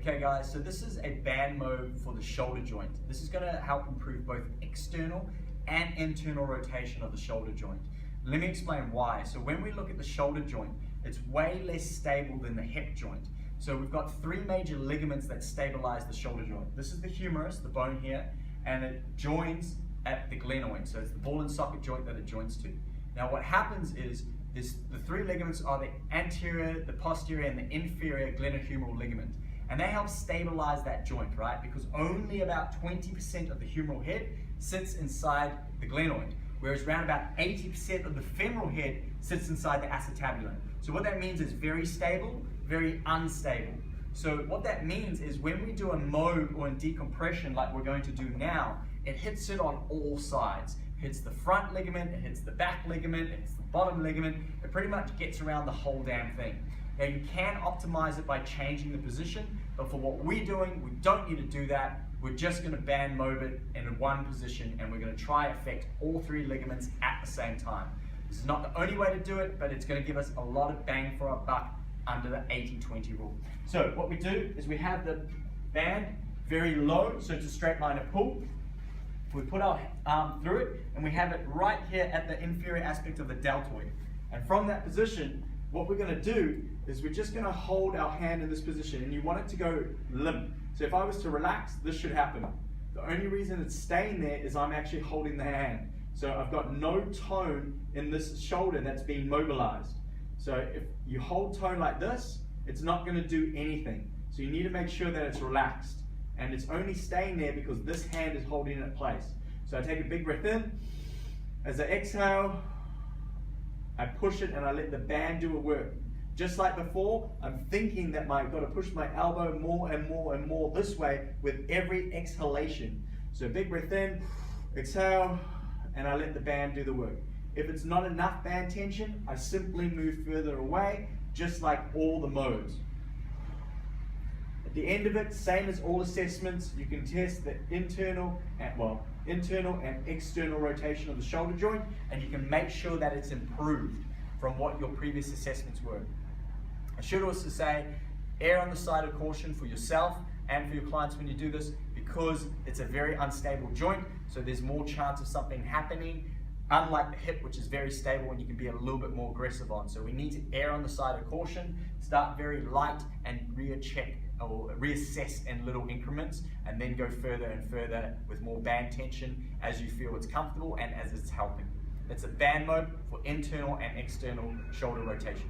Okay guys, so this is a band mob for the shoulder joint. This is going to help improve both external and internal rotation of the shoulder joint. Let me explain why. So when we look at the shoulder joint, it's way less stable than the hip joint. So we've got three major ligaments that stabilize the shoulder joint. This is the humerus, the bone here, and it joins at the glenoid. So it's the ball and socket joint that it joins to. Now what happens is the three ligaments are the anterior, the posterior, and the inferior glenohumeral ligament. And they help stabilize that joint, right? Because only about 20% of the humeral head sits inside the glenoid, whereas around about 80% of the femoral head sits inside the acetabulum. So what that means is very stable, very unstable. So what that means is when we do a MOb or a decompression like we're going to do now, it hits it on all sides. It hits the front ligament, it hits the back ligament, it hits the bottom ligament. It pretty much gets around the whole damn thing. Now you can optimize it by changing the position, but for what we're doing, we don't need to do that. We're just going to band MOb it in one position, and we're going to try affect all three ligaments at the same time. This is not the only way to do it, but it's going to give us a lot of bang for our buck under the 80-20 rule. So what we do is we have the band very low, so it's a straight line of pull. We put our arm through it, and we have it right here at the inferior aspect of the deltoid. And from that position, what we're going to do is we're just going to hold our hand in this position, and you want it to go limp. So if I was to relax, this should happen. The only reason it's staying there is I'm actually holding the hand. So I've got no tone in this shoulder that's being mobilized. So if you hold tone like this, it's not going to do anything. So you need to make sure that it's relaxed. And it's only staying there because this hand is holding it in place. So I take a big breath in. As I exhale, I push it and I let the band do a work. Just like before, I'm thinking that I've got to push my elbow more and more and more this way with every exhalation. So big breath in, exhale, and I let the band do the work. If it's not enough band tension, I simply move further away, just like all the MObs. At the end of it, same as all assessments, you can test the internal and external rotation of the shoulder joint, and you can make sure that it's improved from what your previous assessments were. I should also say, err on the side of caution for yourself and for your clients when you do this, because it's a very unstable joint, so there's more chance of something happening, unlike the hip, which is very stable and you can be a little bit more aggressive on. So we need to err on the side of caution, start very light and recheck or reassess in little increments, and then go further and further with more band tension as you feel it's comfortable and as it's helping. It's a band MOb for internal and external shoulder rotation.